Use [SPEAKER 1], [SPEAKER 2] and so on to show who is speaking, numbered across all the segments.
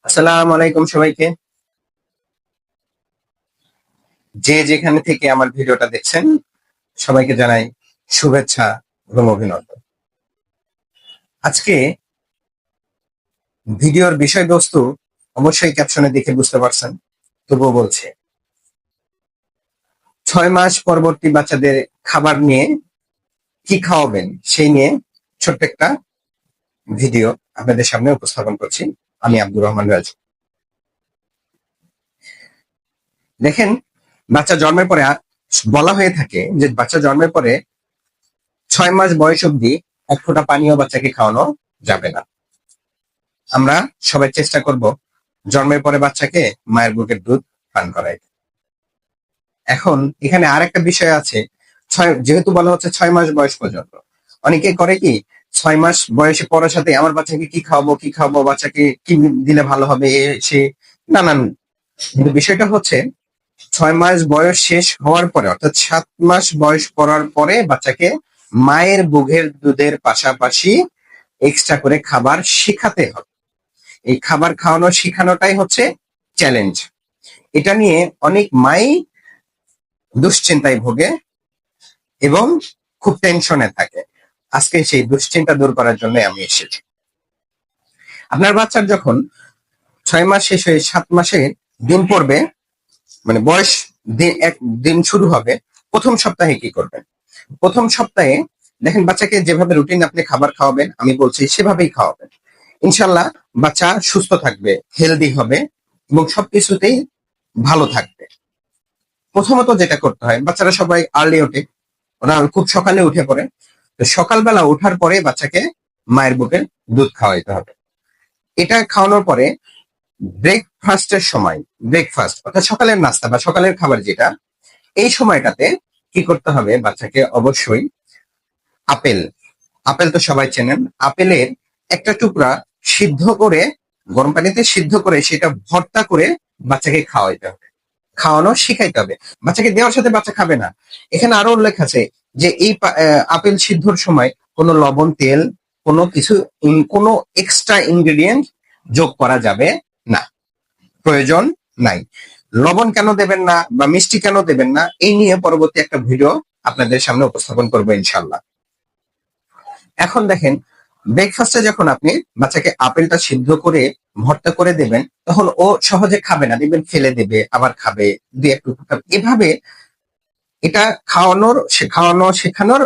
[SPEAKER 1] আসসালামু আলাইকুম সবাইকে। যে যেখানে থেকে আমার ভিডিওটা দেখছেন সবাইকে জানাই শুভেচ্ছা এবং অভিনন্দন। আজকে ভিডিওর বিষয়বস্তু অবশ্যই ক্যাপশনে দেখে বুঝতে পারছেন, তবুও বলছে 6 মাস পরবর্তী বাচ্চাদের খাবার নিয়ে কি খাওয়াবেন সেই নিয়ে ছোট্ট একটা ভিডিও আপনাদের সামনে উপস্থাপন করছি। আমি আব্দুর রহমান রাজু। দেখেন, বাচ্চা জন্মের পরে বলা হয়ে থাকে যে বাচ্চা জন্মের পরে 6 মাস বয়স অবধি এক ফোঁটা পানিও বাচ্চাকে খাওয়ানো যাবে না। আমরা সবাই চেষ্টা করব জন্মের পরে বাচ্চাকে মায়ের বুকের দুধ পান করাইতে। এখন এখানে আর একটা বিষয় আছে, যেহেতু বলা হচ্ছে 6 মাস বয়স পর্যন্ত, অনেকে করে কি 6 মাস বয়সে পড়ার সাথে আমার বাচ্চাকে কি খাওয়াবো, বাচ্চাকে কি দিলে ভালো হবে, সে নানান। কিন্তু বিষয়টা হচ্ছে 6 মাস বয়স শেষ হওয়ার পরে, অর্থাৎ 7 মাস বয়স পড়ার পরে বাচ্চাকে মায়ের বুকের দুধের পাশাপাশি এক্সট্রা করে খাবার শিখাতে হবে। এই খাবার খাওয়ানো শিখানোটাই হচ্ছে চ্যালেঞ্জ। এটা নিয়ে অনেক মাই দুশ্চিন্তায় ভোগে এবং খুব টেনশনে থাকে। আজকে সেই দুশ্চিন্তা দূর করার জন্য আমি এসেছি। আপনার বাচ্চার যখন 6 মাস শেষ হয়ে 7 মাসে দিন পড়বে, মানে বয়স এক দিন শুরু হবে, প্রথম সপ্তাহে কি করবেন? প্রথম সপ্তাহে দেখেন, বাচ্চাকে যেভাবে রুটিন আপনি খাবার খাওয়াবেন, আমি বলছি সেভাবেই খাওয়াবেন। ইনশাল্লাহ বাচ্চা সুস্থ থাকবে, হেলদি হবে এবং সবকিছুতেই ভালো থাকবে। প্রথমত যেটা করতে হয়, বাচ্চারা সবাই আর্লি ওঠে, ওরা খুব সকালে উঠে পড়ে। তো সকালবেলা ওঠার পরে বাচ্চাকে মায়ের বুকে দুধ খাওয়াইতে হবে। এটা খাওয়ানোর পরে ব্রেকফাস্টের সময়, ব্রেকফাস্ট অর্থাৎ সকালের নাস্তা বা সকালের খাবার যেটা, এই সময়টাতে কি করতে হবে? বাচ্চাকে অবশ্যই আপেল, আপেল তো সবাই চেনেন, আপেলের একটা টুকরা সিদ্ধ করে, গরম পানিতে সিদ্ধ করে সেটা ভর্তা করে বাচ্চাকে খাওয়াইতে হবে, খাওয়ানো শিখাইতে হবে। বাচ্চাকে দেওয়ার সাথে বাচ্চা খাবে না। এখানে আরো উল্লেখ আছে যে এই আপেল সিদ্ধর সময় কোনো লবণ, তেল, কোনো কিছু, কোনো এক্সট্রা ইনগ্রেডিয়েন্ট যোগ করা যাবে না, প্রয়োজন নাই। লবণ কেন দেবেন না বা মিষ্টি কেন দেবেন না, এই নিয়ে পরবর্তী একটা ভিডিও আপনাদের সামনে উপস্থাপন করবো ইনশাল্লাহ। এখন দেখেন, ব্রেকফাস্টে যখন আপনি বাচ্চাকে আপেলটা সিদ্ধ করে ভর্তা করে দেবেন, তখন ও সহজে খাবে না, দেখবেন ফেলে দেবে, আবার খাবে, দুই একটু খাবে। এভাবে এটা খাওয়ানো শেখানোর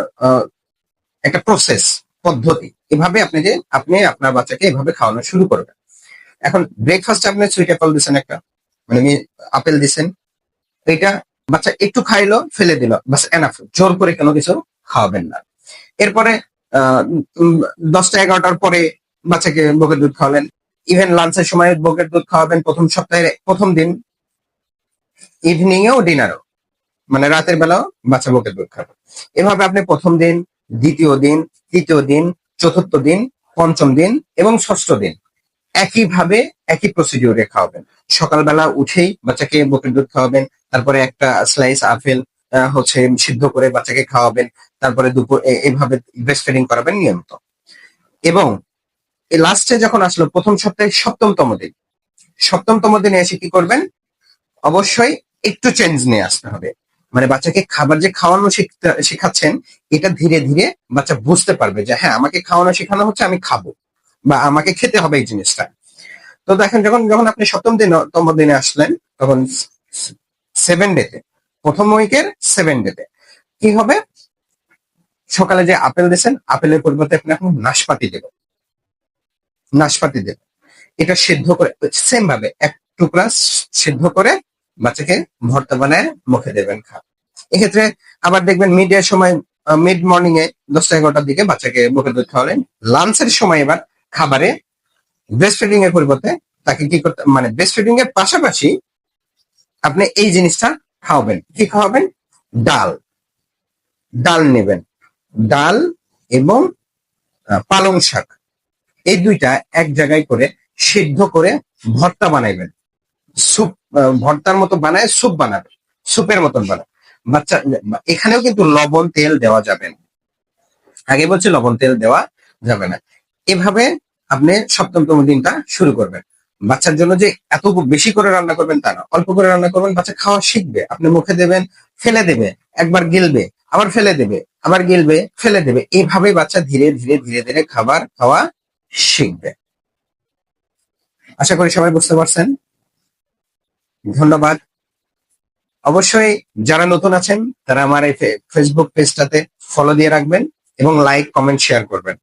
[SPEAKER 1] একটা প্রসেস, পদ্ধতি। এভাবে আপনি আপনার বাচ্চাকে এভাবে খাওয়ানো শুরু করবেন। এখন ব্রেকফাস্টে আপনি সুইট অ্যাপল দিচ্ছেন একটা, মানে আপেল দিচ্ছেন, এটা বাচ্চা একটু খাইলো, ফেলে দিল, বাস এনাফ। জোর করে কোনো কিছু খাওয়াবেন না। এরপরে 10টা 11টার পরে বাচ্চাকে বকের দুধ খাওয়ালেন। ইভেন লাঞ্চের সময় বকের দুধ খাওয়াবেন প্রথম সপ্তাহের প্রথম দিন, ইভিনিং এও ডিনারও, মানে রাতের বেলাও বাচ্চা বকের দুধ খাবে। এভাবে আপনি প্রথম দিন, দ্বিতীয় দিন, তৃতীয় দিন, চতুর্থ দিন, পঞ্চম দিন এবং ষষ্ঠ দিন একইভাবে একই প্রসিডিউরে খাওয়াবেন। সকালবেলা উঠেই বাচ্চাকে বকের দুধ খাওয়াবেন, তারপরে একটা স্লাইস আপেল সিদ্ধ করে বাচ্চাকে খাওয়াবেন, তারপরে দুপুর এইভাবে ব্রেস্ট ফিডিং করাবেন নিয়মিত। এবং এই লাস্টে যখন আসলো প্রথম সপ্তাহে সপ্তমতম দিনে এসে কি করবেন? অবশ্যই একটু চেঞ্জ নিয়ে আসতে হবে। মানে বাচ্চাকে খাবার যে খাওয়ানো শেখাচ্ছেন, এটা ধীরে ধীরে বাচ্চা বুঝতে পারবে যে হ্যাঁ, আমাকে খাওয়ানো শেখানো হচ্ছে, আমি খাবো বা আমাকে খেতে হবে এই জিনিসটা। তো দেখেন, যখন যখন আপনি তম দিনে আসলেন, তখন 7 ডেতে, প্রথম উইকের 7 ডেতে কি হবে? সকালে যে আপেল দিয়েছেন, আপেলের পরিবর্তে আপনি এখন নাশপাতি দেবেন। এটা সিদ্ধ করে সেম ভাবে এক টুকরা সিদ্ধ করে বাচ্চাকে ভর্তা বানায় মুখে দেবেন, এক্ষেত্রে আবার দেখবেন মিডের সময়, মিড মর্নিং এ 10টা 11টার দিকে বাচ্চাকে মুখে দুধ খাওয়ালেন। লাঞ্চের সময় এবার খাবারে ব্রেস্ট ফিডিং এর পরিবর্তে তাকে কি করতে, মানে ব্রেস্ট ফিডিং এর পাশাপাশি আপনি এই জিনিসটা খাওয়াবেন। কি খাওয়াবেন? ডাল, ডাল নেবেন, ডাল এবং পালং শাক, এই দুইটা এক জায়গায় করে সিদ্ধ করে ভর্তা বানাইবেন। স্যুপ, ভর্তার মতো বানায় স্যুপ বানাবেন, স্যুপের মতন বানাবেন। বাচ্চা এখানেও কিন্তু লবণ তেল দেওয়া যাবে না, আগে বলছি লবণ তেল দেওয়া যাবে না। এভাবে আপনি সপ্তমতম দিনটা শুরু করবেন। বাচ্চার জন্য যে এত বেশি করে রান্না করবেন তা না, অল্প করে রান্না করবেন, বাচ্চা খাওয়া শিখবে। আপনি মুখে দেবেন, ফেলে দেবে, একবার গিলবে, আবার ফেলে দেবে, আবার গিলবে, ফেলে দেবে, এইভাবে বাচ্চা ধীরে ধীরে ধীরে ধীরে খাবার খাওয়া শিখবে। আশা করি সবাই বুঝতে পারছেন। ধন্যবাদ। অবশ্যই যারা নতুন আছেন তারা আমার এই ফেসবুক পেজটাতে ফলো দিয়ে রাখবেন এবং লাইক, কমেন্ট, শেয়ার করবেন।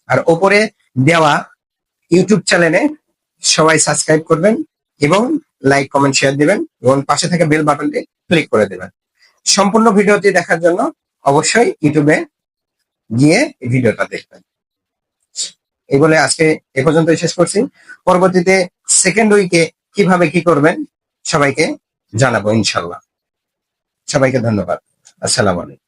[SPEAKER 1] আর ওপরে দেওয়া ইউটিউব চ্যানেলে সবাই সাবস্ক্রাইব করবেন এবং লাইক, কমেন্ট, শেয়ার দিবেন এবং পাশে থাকা বেল বাটনটি ক্লিক করে দেবেন। সম্পূর্ণ ভিডিওটি দেখার জন্য অবশ্যই ইউটিউবে গিয়ে ভিডিওটা দেখবেন। এই বলে আজকে এ পর্যন্তই শেষ করছি। পরবর্তীতে সেকেন্ড উইকে কিভাবে কি করবেন সবাইকে জানাবো ইনশাল্লাহ। সবাইকে ধন্যবাদ। আসসালামু আলাইকুম।